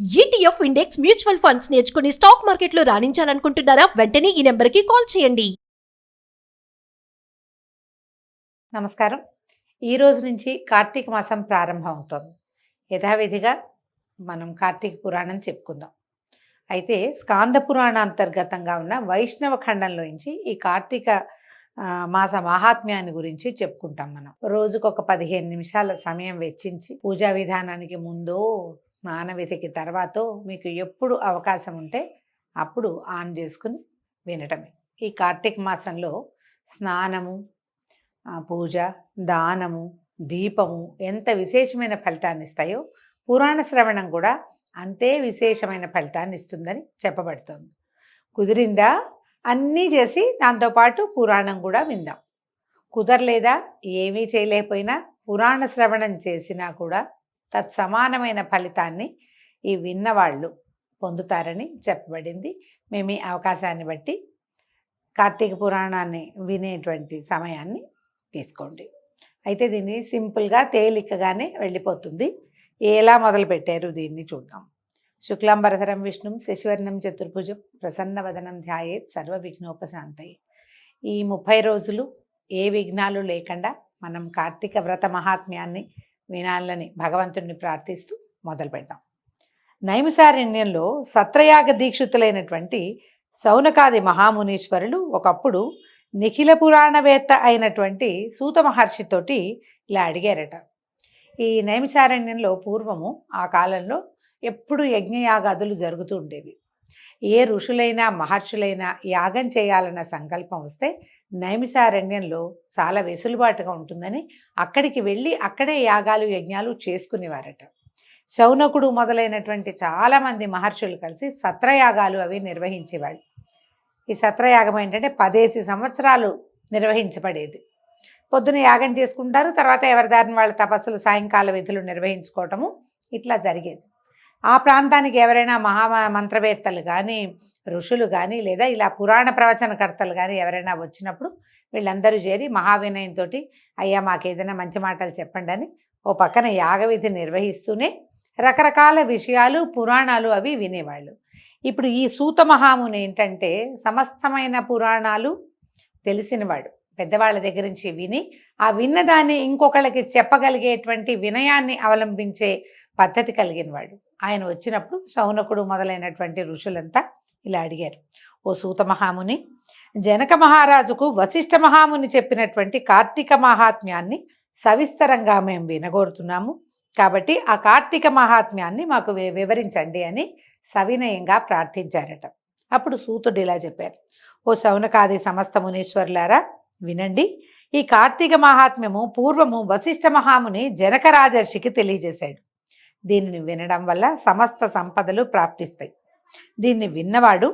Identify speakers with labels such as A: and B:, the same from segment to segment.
A: ETF index mutual funds నేర్చుకుని stock మార్కెట్లో రాణించాలనుకుంటున్నారా? వెంటనే ఈ నెంబర్కి కాల్ చేయండి.
B: నమస్కారం. ఈ రోజు నుంచి కార్తీక మాసం ప్రారంభం అవుతోంది. యథావిధిగా మనం కార్తీక పురాణం చెప్పుకుందాం. అయితే స్కాంద పురాణ అంతర్గతంగా ఉన్న వైష్ణవ ఖండంలోంచి ఈ కార్తీక మాస మహాత్మ్యాన్ని గురించి చెప్పుకుంటాం. మనం రోజుకొక 15 నిమిషాల సమయం వెచ్చించి పూజా విధానానికి ముందో స్నానవిధికి తర్వాతో మీకు ఎప్పుడు అవకాశం ఉంటే అప్పుడు ఆన్ చేసుకుని వినటమే. ఈ కార్తీక మాసంలో స్నానము, పూజ, దానము, దీపము ఎంత విశేషమైన ఫలితాన్ని ఇస్తాయో పురాణ శ్రవణం కూడా అంతే విశేషమైన ఫలితాన్ని ఇస్తుందని చెప్పబడుతుంది. కుదిరిందా అన్నీ చేసి దాంతోపాటు పురాణం కూడా విందాం. కుదరలేదా ఏమీ చేయలేకపోయినా పురాణ శ్రవణం చేసినా కూడా తత్సమానమైన ఫలితాన్ని ఈ విన్నవాళ్ళు పొందుతారని చెప్పబడింది. మేము ఈ అవకాశాన్ని బట్టి కార్తీక పురాణాన్ని వినేటువంటి సమయాన్ని తీసుకోండి. అయితే దీన్ని సింపుల్గా తేలికగానే వెళ్ళిపోతుంది. ఎలా మొదలు పెట్టారు దీన్ని చూద్దాం. శుక్లాంబరధరం విష్ణుం శశివర్ణం చతుర్భుజం ప్రసన్నవదనం ధ్యాయేత్ సర్వ విఘ్నోపశాంతయే. ఈ 30 రోజులు ఏ విఘ్నాలు లేకుండా మనం కార్తీక వ్రత మహాత్మ్యాన్ని వినాలని భగవంతుడిని ప్రార్థిస్తూ మొదలు పెడతాం. నైమిషారణ్యంలో సత్రయాగ దీక్షితులైనటువంటి శౌనకాది మహామునీశ్వరులు ఒకప్పుడు నిఖిల పురాణవేత్త అయినటువంటి సూత మహర్షితోటి ఇలా అడిగారట. ఈ నైమిషారణ్యంలో పూర్వము ఆ కాలంలో ఎప్పుడు యజ్ఞయాగాదులు జరుగుతూ ఉండేవి. ఏ ఋషులైనా మహర్షులైనా యాగం చేయాలన్న సంకల్పం వస్తే నైమిషారణ్యంలో చాలా వెసులుబాటుగా ఉంటుందని అక్కడికి వెళ్ళి అక్కడే యాగాలు యజ్ఞాలు చేసుకునేవారట. శౌనకుడు మొదలైనటువంటి చాలామంది మహర్షులు కలిసి సత్రయాగాలు అవి నిర్వహించేవాళ్ళు. ఈ సత్రయాగం ఏంటంటే 10 సంవత్సరాలు నిర్వహించబడేది. పొద్దున యాగం చేసుకుంటారు, తర్వాత ఎవరిదారిని వాళ్ళ తపస్సులు సాయంకాల విధులు నిర్వహించుకోవటము ఇట్లా జరిగేది. ఆ ప్రాంతానికి ఎవరైనా మంత్రవేత్తలు కానీ ఋషులు కానీ లేదా ఇలా పురాణ ప్రవచనకర్తలు కానీ ఎవరైనా వచ్చినప్పుడు వీళ్ళందరూ చేరి మహావినయంతో అయ్యా మాకు ఏదైనా మంచి మాటలు చెప్పండి అని ఓ పక్కన యాగవిధి నిర్వహిస్తూనే రకరకాల విషయాలు పురాణాలు అవి వినేవాళ్ళు. ఇప్పుడు ఈ సూత మహాముని ఏంటంటే సమస్తమైన పురాణాలు తెలిసినవాడు. పెద్దవాళ్ళ దగ్గర నుంచి విని ఆ విన్నదాన్ని ఇంకొకళ్ళకి చెప్పగలిగేటువంటి వినయాన్ని అవలంబించే పద్ధతి కలిగినవాడు. ఆయన వచ్చినప్పుడు శౌనకుడు మొదలైనటువంటి ఋషులంతా ఇలా అడిగారు. ఓ సూత మహాముని, జనక మహారాజుకు వశిష్ఠ మహాముని చెప్పినటువంటి కార్తీక మహాత్మ్యాన్ని సవిస్తరంగా మేము వినగోరుతున్నాము. కాబట్టి ఆ కార్తీక మహాత్మ్యాన్ని మాకు వివరించండి అని సవినయంగా ప్రార్థించారట. అప్పుడు సూతుడు ఇలా చెప్పారు. ఓ శౌనకాది సమస్త మునీశ్వరులారా వినండి. ఈ కార్తీక మహాత్మ్యము పూర్వము వశిష్ఠ మహాముని జనక రాజర్షికి తెలియజేశాడు. దీనిని వినడం వల్ల సమస్త సంపదలు ప్రాప్తిస్తాయి. దీన్ని విన్నవాడు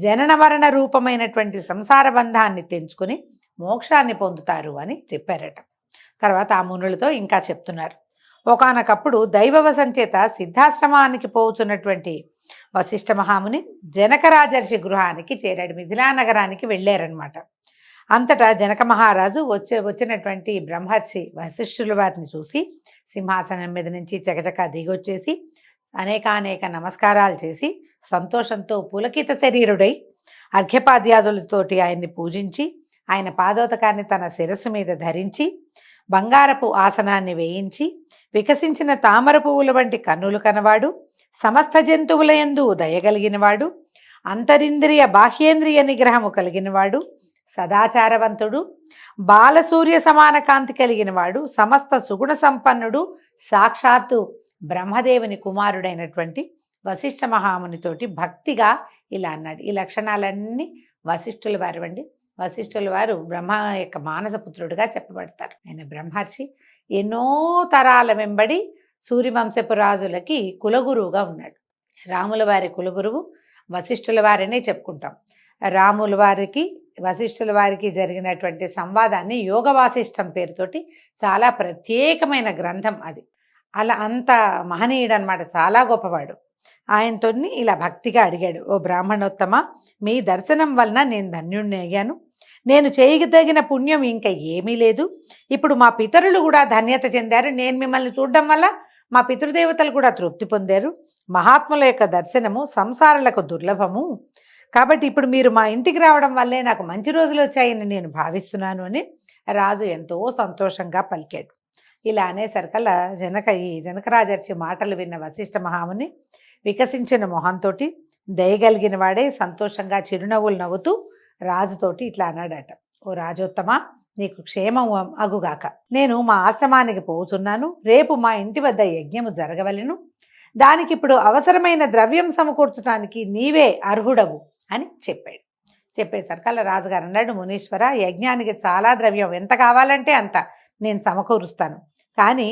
B: జనన మరణ రూపమైనటువంటి సంసార బంధాన్ని తెంచుకుని మోక్షాన్ని పొందుతారు అని చెప్పారట. తర్వాత ఆ మునులతో ఇంకా చెప్తున్నారు. ఒకానొకప్పుడు దైవవశం చేత సిద్ధాశ్రమానికి పోతున్నటువంటి వశిష్ఠ మహాముని జనక రాజర్షి గృహానికి చేరాడు. మిథిలా నగరానికి వెళ్ళారనమాట. అంతటా జనక మహారాజు వచ్చినటువంటి బ్రహ్మర్షి వశిష్ఠుల వారిని చూసి సింహాసనం మీద నుంచి చకచక దిగొచ్చేసి అనేక నమస్కారాలు చేసి సంతోషంతో పులకిత శరీరుడై అర్ఘ్యపాద్యాదులతోటి ఆయన్ని పూజించి ఆయన పాదోదకాన్ని తన శిరస్సు మీద ధరించి బంగారపు ఆసనాన్ని వేయించి వికసించిన తామర పువ్వుల వంటి కన్నులు కనవాడు, సమస్త జంతువులయందు దయగలిగినవాడు, అంతరింద్రియ బాహ్యేంద్రియ నిగ్రహము కలిగినవాడు, సదాచారవంతుడు, బాలసూర్య సమాన కాంతి కలిగినవాడు, సమస్త సుగుణ సంపన్నుడు, సాక్షాత్తు బ్రహ్మదేవుని కుమారుడైనటువంటి వశిష్ఠ మహామునితోటి భక్తిగా ఇలా అన్నాడు. ఈ లక్షణాలన్నీ వశిష్ఠుల వారు అండి. వశిష్ఠుల వారు బ్రహ్మ యొక్క మానసపుత్రుడిగా చెప్పబడతారు. ఆయన బ్రహ్మర్షి. ఎన్నో తరాల వెంబడి సూర్యవంశపు రాజులకి కులగురువుగా ఉన్నాడు. రాముల వారి కులగురువు వశిష్ఠుల వారినే చెప్పుకుంటాం. రాముల వారికి వశిష్ఠుల వారికి జరిగినటువంటి సంవాదాన్ని యోగ వాసిష్టం పేరుతోటి చాలా ప్రత్యేకమైన గ్రంథం అది. అలా అంత మహనీయుడు అనమాట, చాలా గొప్పవాడు. ఆయనతో ఇలా భక్తిగా అడిగాడు. ఓ బ్రాహ్మణోత్తమ, మీ దర్శనం వలన నేను ధన్యుణ్ణి అయ్యాను. నేను చేయదగిన పుణ్యం ఇంకా ఏమీ లేదు. ఇప్పుడు మా పితరులు కూడా ధన్యత చెందారు. నేను మిమ్మల్ని చూడడం వల్ల మా పితృదేవతలు కూడా తృప్తి పొందారు. మహాత్ముల యొక్క దర్శనము సంసారులకు దుర్లభము. కాబట్టి ఇప్పుడు మీరు మా ఇంటికి రావడం వల్లే నాకు మంచి రోజులు వచ్చాయని నేను భావిస్తున్నాను అని రాజు ఎంతో సంతోషంగా పలికాడు. ఇలా అనేసరికల్లా ఈ జనకరాజర్షి మాటలు విన్న వశిష్ఠ మహాముని వికసించిన మొహంతోటి దయగలిగిన వాడే సంతోషంగా చిరునవ్వులు నవ్వుతూ రాజుతోటి ఇట్లా అన్నాడట, ఓ రాజోత్తమ, నీకు క్షేమం అగుగాక. నేను మా ఆశ్రమానికి పోతున్నాను. రేపు మా ఇంటి వద్ద యజ్ఞము జరగవలెను. దానికి ఇప్పుడు అవసరమైన ద్రవ్యం సమకూర్చడానికి నీవే అర్హుడవు అని చెప్పాడు. చెప్పేసరికల్లా రాజుగారు అన్నాడు, మునీశ్వర, యజ్ఞానికి చాలా ద్రవ్యం ఎంత కావాలంటే అంత నేను సమకూరుస్తాను. కానీ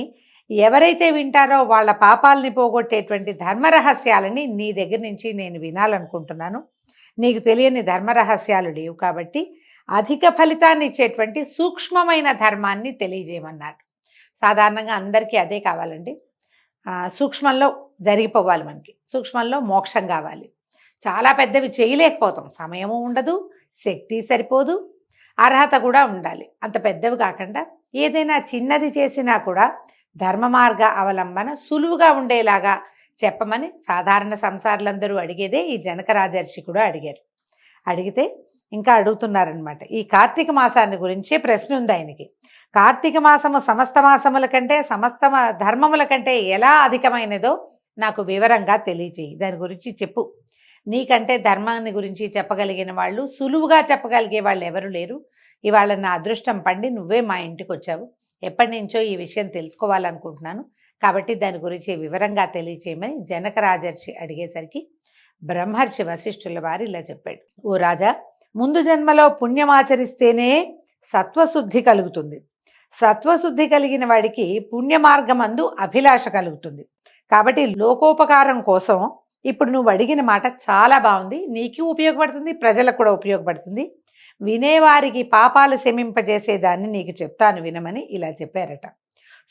B: ఎవరైతే వింటారో వాళ్ళ పాపాలని పోగొట్టేటువంటి ధర్మరహస్యాలని నీ దగ్గర నుంచి నేను వినాలనుకుంటున్నాను. నీకు తెలియని ధర్మరహస్యాలు లేవు కాబట్టి అధిక ఫలితాన్ని ఇచ్చేటువంటి సూక్ష్మమైన ధర్మాన్ని తెలియజేయమన్నాడు. సాధారణంగా అందరికీ అదే కావాలండి. సూక్ష్మంలో జరిగిపోవాలి, మనకి సూక్ష్మంలో మోక్షం కావాలి. చాలా పెద్దవి చేయలేకపోతాం, సమయము ఉండదు, శక్తి సరిపోదు, అర్హత కూడా ఉండాలి. అంత పెద్దవి కాకుండా ఏదైనా చిన్నది చేసినా కూడా ధర్మ మార్గ అవలంబన సులువుగా ఉండేలాగా చెప్పమని సాధారణ సంసారులందరూ అడిగేదే ఈ జనకరాజర్షి కూడా అడిగారు. అడిగితే ఇంకా అడుగుతున్నారనమాట. ఈ కార్తీక మాసాన్ని గురించే ప్రశ్న ఉంది ఆయనకి. కార్తీక మాసము సమస్త మాసముల కంటే సమస్త ధర్మముల కంటే ఎలా అధికమైనదో నాకు వివరంగా తెలియజేయి, దాని గురించి చెప్పు. నీకంటే ధర్మాన్ని గురించి చెప్పగలిగిన వాళ్ళు, సులువుగా చెప్పగలిగే వాళ్ళు ఎవరు లేరు. ఇవాళ నా అదృష్టం పండి నువ్వే మా ఇంటికి వచ్చావు. ఎప్పటి నుంచో ఈ విషయం తెలుసుకోవాలనుకుంటున్నాను, కాబట్టి దాని గురించి వివరంగా తెలియచేయమని జనకరాజర్షి అడిగేసరికి బ్రహ్మర్షి వశిష్ఠుల వారు ఇలా చెప్పాడు, ఓ రాజా, ముందు జన్మలో పుణ్యమాచరిస్తేనే సత్వశుద్ధి కలుగుతుంది. సత్వశుద్ధి కలిగిన వాడికి పుణ్యమార్గమందు అభిలాష కలుగుతుంది. కాబట్టి లోకోపకారం కోసం ఇప్పుడు నువ్వు అడిగిన మాట చాలా బాగుంది, నీకు ఉపయోగపడుతుంది, ప్రజలకు కూడా ఉపయోగపడుతుంది. వినేవారికి పాపాలు శమింపజేసేదాన్ని నీకు చెప్తాను వినమని ఇలా చెప్పారట.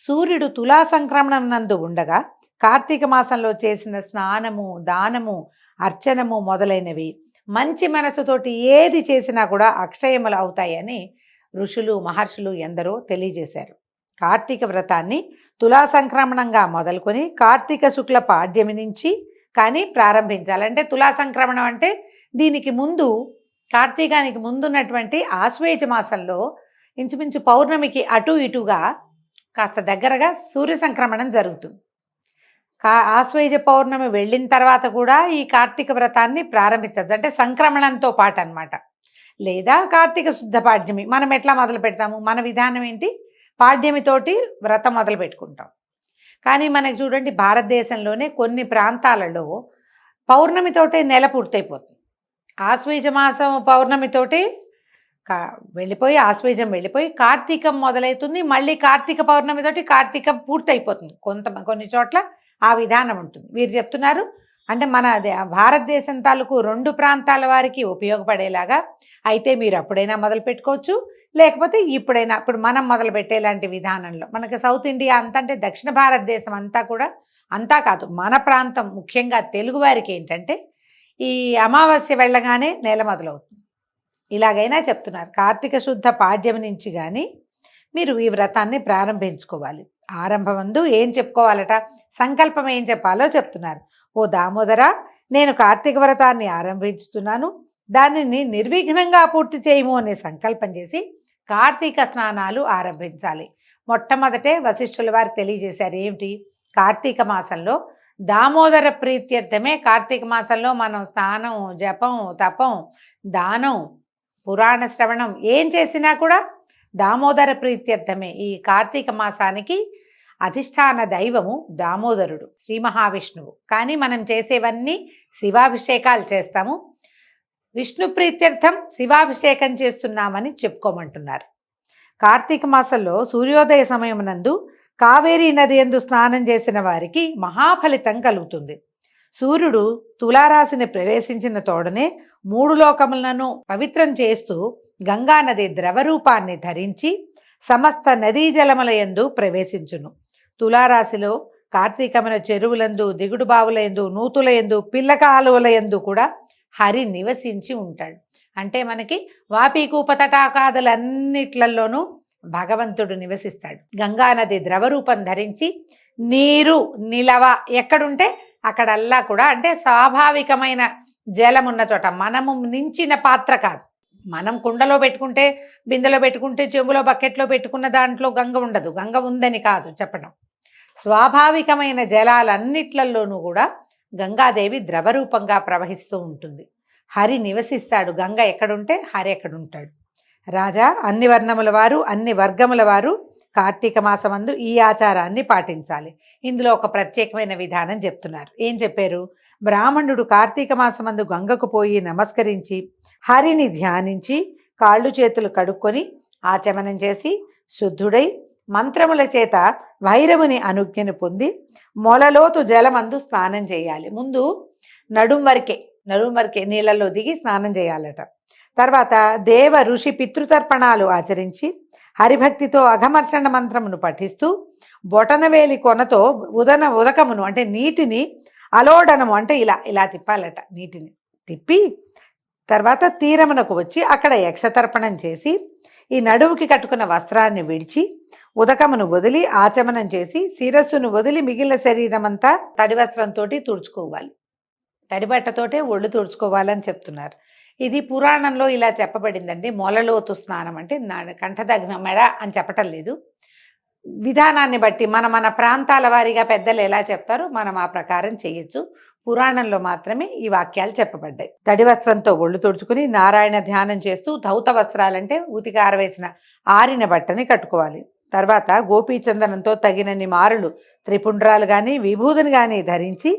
B: సూర్యుడు తులా సంక్రమణం నందు ఉండగా కార్తీక మాసంలో చేసిన స్నానము, దానము, అర్చనము మొదలైనవి మంచి మనసుతోటి ఏది చేసినా కూడా అక్షయములు అవుతాయని ఋషులు, మహర్షులు ఎందరో తెలియజేశారు. కార్తీక వ్రతాన్ని తులా సంక్రమణంగా మొదలుకొని కార్తీక శుక్ల పాడ్యమి నుంచి కానీ ప్రారంభించాలంటే, తులా సంక్రమణం అంటే దీనికి ముందు, కార్తీకానికి ముందున్నటువంటి ఆశ్వేజ మాసంలో ఇంచుమించు పౌర్ణమికి అటు ఇటుగా కాస్త దగ్గరగా సూర్య సంక్రమణం జరుగుతుంది. ఆశ్వేజ పౌర్ణమి వెళ్ళిన తర్వాత కూడా ఈ కార్తీక వ్రతాన్ని ప్రారంభించచ్చు, అంటే సంక్రమణంతో పాటు అనమాట. లేదా కార్తీక శుద్ధ పాడ్యమి, మనం ఎట్లా మొదలు పెడతాము, మన విధానం ఏంటి, పాడ్యమితోటి వ్రతం మొదలు పెట్టుకుంటాం. కానీ మనకు చూడండి, భారతదేశంలోనే కొన్ని ప్రాంతాలలో పౌర్ణమితోటే నెల పూర్తయిపోతుంది. ఆశ్వేజ మాసం పౌర్ణమితోటి వెళ్ళిపోయి, ఆశ్వేజం వెళ్ళిపోయి కార్తీకం మొదలవుతుంది. మళ్ళీ కార్తీక పౌర్ణమితోటి కార్తీకం పూర్తయిపోతుంది. కొన్ని చోట్ల ఆ విధానం ఉంటుంది. వీరు చెప్తున్నారు అంటే మన భారతదేశం తాలూకు 2 ప్రాంతాల వారికి ఉపయోగపడేలాగా అయితే మీరు అప్పుడైనా మొదలు పెట్టుకోవచ్చు, లేకపోతే ఇప్పుడైనా, ఇప్పుడు మనం మొదలు పెట్టేలాంటి విధానంలో. మనకి సౌత్ ఇండియా అంతా, అంటే దక్షిణ భారతదేశం అంతా కూడా, అంతా కాదు మన ప్రాంతం ముఖ్యంగా తెలుగు వారికి ఏంటంటే ఈ అమావాస్య వెళ్ళగానే నెల మొదలవుతుంది. ఇలాగైనా చెప్తున్నారు. కార్తీక శుద్ధ పాడ్యమి నుంచి కానీ మీరు ఈ వ్రతాన్ని ప్రారంభించుకోవాలి. ఆరంభమందు ఏం చెప్పుకోవాలట, సంకల్పం ఏం చెప్పాలో చెప్తున్నారు. ఓ దామోదర, నేను కార్తీక వ్రతాన్ని ఆరంభించుతున్నాను, దానిని నిర్విఘ్నంగా పూర్తి చేయము అనే సంకల్పం చేసి కార్తీక స్నానాలు ఆరంభించాలి. మొట్టమొదటే వశిష్ఠుల వారు తెలియజేశారు ఏమిటి, కార్తీక మాసంలో దామోదర ప్రీత్యర్థమే కార్తీక మాసంలో మనం స్నానం, జపం, తపం, దానం, పురాణ శ్రవణం ఏం చేసినా కూడా దామోదర ప్రీత్యర్థమే. ఈ కార్తీక మాసానికి అధిష్టాన దైవము దామోదరుడు, శ్రీ మహావిష్ణువు. కానీ మనం చేసేవన్నీ శివాభిషేకాలు చేస్తాము. విష్ణు ప్రీత్యర్థం శివాభిషేకం చేస్తున్నామని చెప్పుకోమంటున్నారు. కార్తీక మాసంలో సూర్యోదయ సమయమునందు కావేరీ నది యందు స్నానం చేసిన వారికి మహాఫలితం కలుగుతుంది. సూర్యుడు తులారాశిని ప్రవేశించిన తోడనే 3 లోకములను పవిత్రం చేస్తూ గంగానది ద్రవరూపాన్ని ధరించి సమస్త నదీ జలముల యందు ప్రవేశించును. తులారాశిలో కార్తీకమున చెరువులందు, దిగుడు బావుల యందు, నూతుల యందు, పిల్ల కాలువల యందు కూడా హరి నివసించి ఉంటాడు. అంటే మనకి వాపీకూప తటాకాదులన్నిట్లలోనూ భగవంతుడు నివసిస్తాడు. గంగానది ద్రవరూపం ధరించి నీరు నిలవ ఎక్కడుంటే అక్కడల్లా కూడా అంటే స్వాభావికమైన జలం ఉన్న చోట, మనము నించిన పాత్ర కాదు. మనం కుండలో పెట్టుకుంటే, బిందెలో పెట్టుకుంటే, చెంబులో బకెట్లో పెట్టుకున్న దాంట్లో గంగ ఉండదు. గంగ ఉందని కాదు చెప్పడం. స్వాభావికమైన జలాలన్నిట్లలోనూ కూడా గంగాదేవి ద్రవరూపంగా ప్రవహిస్తూ ఉంటుంది. హరి నివసిస్తాడు. గంగ ఎక్కడుంటే హరి ఎక్కడుంటాడు. రాజా, అన్ని వర్ణముల వారు, అన్ని వర్గముల వారు కార్తీక మాసమందు ఈ ఆచారాన్ని పాటించాలి. ఇందులో ఒక ప్రత్యేకమైన విధానం చెప్తున్నారు. ఏం చెప్పారు? బ్రాహ్మణుడు కార్తీక మాసమందు గంగకు పోయి నమస్కరించి హరిని ధ్యానించి కాళ్ళు చేతులు కడుక్కొని ఆచమనం చేసి శుద్ధుడై మంత్రముల చేత భైరవుని అనుజ్ఞను పొంది మొలలోతు జలమందు స్నానం చేయాలి. ముందు నడుం వరకే నీళ్ళల్లో దిగి స్నానం చేయాలట. తర్వాత దేవ ఋషి పితృతర్పణాలు ఆచరించి హరిభక్తితో అఘమర్షణ మంత్రమును పఠిస్తూ బొటనవేలి కొనతో ఉదకమును అంటే నీటిని అలోడనము అంటే ఇలా తిప్పాలట. నీటిని తిప్పి తర్వాత తీరమునకు వచ్చి అక్కడ యక్షతర్పణం చేసి ఈ నడుముకి కట్టుకున్న వస్త్రాన్ని విడిచి ఉదకమును వదిలి ఆచమనం చేసి శిరస్సును వదిలి మిగిలిన శరీరం అంతా తడి వస్త్రంతో తుడుచుకోవాలి. తడిబట్టతోటే ఒళ్ళు తుడుచుకోవాలని చెప్తున్నారు. ఇది పురాణంలో ఇలా చెప్పబడిందండి. మొలలోతు స్నానం అంటే కంఠదగ్న మెడ అని చెప్పటం లేదు. విధానాన్ని బట్టి మన ప్రాంతాల వారీగా పెద్దలు ఎలా చెప్తారో మనం ఆ ప్రకారం చేయొచ్చు. పురాణంలో మాత్రమే ఈ వాక్యాలు చెప్పబడ్డాయి. తడి వస్త్రంతో ఒళ్ళు తుడుచుకుని నారాయణ ధ్యానం చేస్తూ ధౌత వస్త్రాలంటే ఉతికి ఆరవేసిన ఆరిన బట్టని కట్టుకోవాలి. తర్వాత గోపీచందనంతో తగినన్ని మారులు త్రిపుండ్రాలు కానీ విభూతిని కానీ ధరించి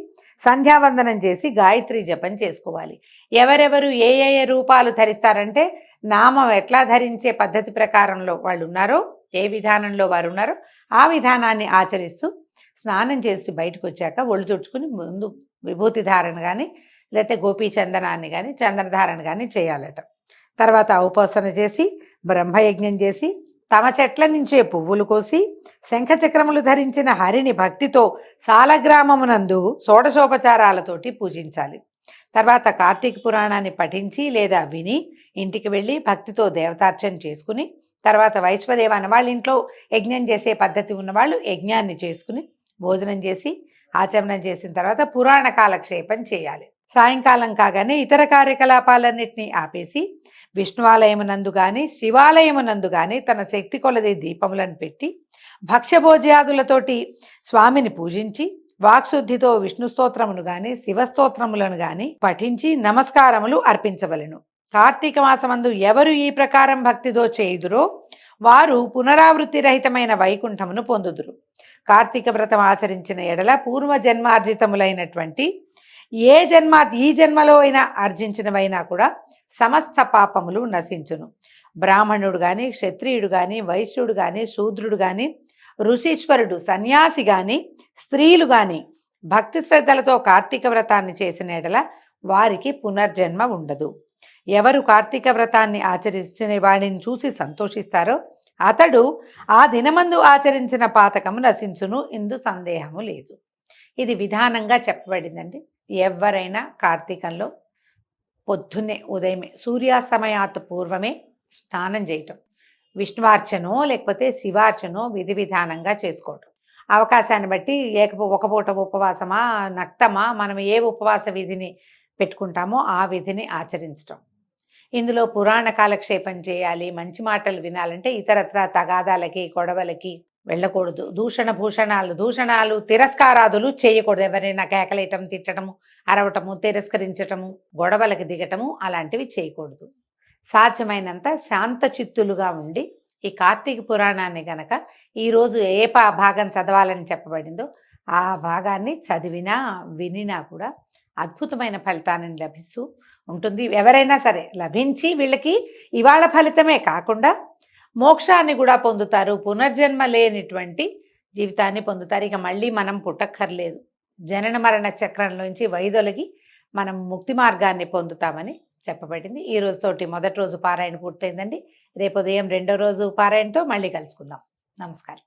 B: సంధ్యావందనం చేసి గాయత్రి జపం చేసుకోవాలి. ఎవరెవరు ఏ రూపాలు ధరిస్తారంటే నామం ఎట్లా ధరించే పద్ధతి ప్రకారంలో వాళ్ళు ఉన్నారో, ఏ విధానంలో వారు ఉన్నారో ఆ విధానాన్ని ఆచరిస్తూ స్నానం చేసి బయటకు వచ్చాక ఒళ్ళు తుడుచుకుని ముందు విభూతి ధారణ కానీ లేకపోతే గోపీచందనాన్ని కానీ చందనధారణ కానీ చేయాలట. తర్వాత ఉపాసన చేసి బ్రహ్మయజ్ఞం చేసి తమ చెట్ల నుంచే పువ్వులు కోసి శంఖచక్రములు ధరించిన హరిని భక్తితో సాలగ్రామమునందు షోడశోపచారాలతోటి పూజించాలి. తర్వాత కార్తీక పురాణాన్ని పఠించి లేదా విని ఇంటికి వెళ్ళి భక్తితో దేవతార్చన చేసుకుని తర్వాత వైశ్వదేవాన్ని వాళ్ళ ఇంట్లో యజ్ఞం చేసే పద్ధతి ఉన్నవాళ్ళు యజ్ఞాన్ని చేసుకుని భోజనం చేసి ఆచమనం చేసిన తర్వాత పురాణ కాలక్షేపం చేయాలి. సాయంకాలం కాగానే ఇతర కార్యకలాపాలన్నింటినీ ఆపేసి విష్ణువాలయమునందు కానీ శివాలయమునందు కానీ తన శక్తి కొలది దీపములను పెట్టి భక్ష్యభోజ్యాదులతోటి స్వామిని పూజించి వాక్శుద్ధితో విష్ణు స్తోత్రమును గాని శివస్తోత్రములను గాని పఠించి నమస్కారములు అర్పించవలెను. కార్తీక మాసమందు ఎవరు ఈ ప్రకారం భక్తితో చేయుదురో వారు పునరావృత్తి రహితమైన వైకుంఠమును పొందుదురు. కార్తీక వ్రతం ఆచరించిన ఎడల పూర్వజన్మార్జితములైనటువంటి ఈ జన్మలో అయినా ఆర్జించినవైనా కూడా సమస్త పాపములు నశించును. బ్రాహ్మణుడు గాని క్షత్రియుడు గాని వైశ్యుడు గాని శూద్రుడు గాని ఋషీశ్వరుడు సన్యాసి గాని స్త్రీలు గాని భక్తి శ్రద్ధలతో కార్తీక వ్రతాన్ని చేసిన ఎడల వారికి పునర్జన్మ ఉండదు. ఎవరు కార్తీక వ్రతాన్ని ఆచరించిన వాడిని చూసి సంతోషిస్తారో అతడు ఆ దినమందు ఆచరించిన పాతకము నశించును, ఇందు సందేహము లేదు. ఇది విధానంగా చెప్పబడిందండి. ఎవరైనా కార్తీకంలో పొద్దున్నే ఉదయమే సూర్యాస్తమయాత్ పూర్వమే స్నానం చేయటం, విష్ణువార్చనో లేకపోతే శివార్చనో విధి విధానంగా చేసుకోవటం. అవకాశాన్ని బట్టి ఒక పూట ఉపవాసమా నక్తమా మనం ఏ ఉపవాస విధిని పెట్టుకుంటామో ఆ విధిని ఆచరించటం. ఇందులో పురాణ కాలక్షేపం చేయాలి, మంచి మాటలు వినాలంటే ఇతరత్ర తగాదాలకి గొడవలకి వెళ్ళకూడదు. దూషణాలు తిరస్కారాదులు చేయకూడదు. ఎవరైనా కేకలేయటం, తిట్టడము, అరవటము, తిరస్కరించటము, గొడవలకి దిగటము అలాంటివి చేయకూడదు. సాధ్యమైనంత శాంత చిత్తులుగా ఉండి ఈ కార్తీక పురాణాన్ని గనక ఈరోజు ఏ భాగం చదవాలని చెప్పబడిందో ఆ భాగాన్ని చదివినా వినినా కూడా అద్భుతమైన ఫలితాన్ని లభిస్తూ ఉంటుంది. ఎవరైనా సరే లభించి వీళ్ళకి ఇవాళ ఫలితమే కాకుండా మోక్షాన్ని కూడా పొందుతారు, పునర్జన్మ లేనిటువంటి జీవితాన్ని పొందుతారు. ఇక మళ్ళీ మనం పుట్టక్కర్లేదు. జనన మరణ చక్రంలోంచి వైదొలిగి మనం ముక్తి మార్గాన్ని పొందుతామని చెప్పబడింది. ఈ రోజుతోటి మొదటి రోజు పారాయణ పూర్తయిందండి. రేపు ఉదయం రెండో రోజు పారాయణతో మళ్ళీ కలుసుకుందాం. నమస్కారం.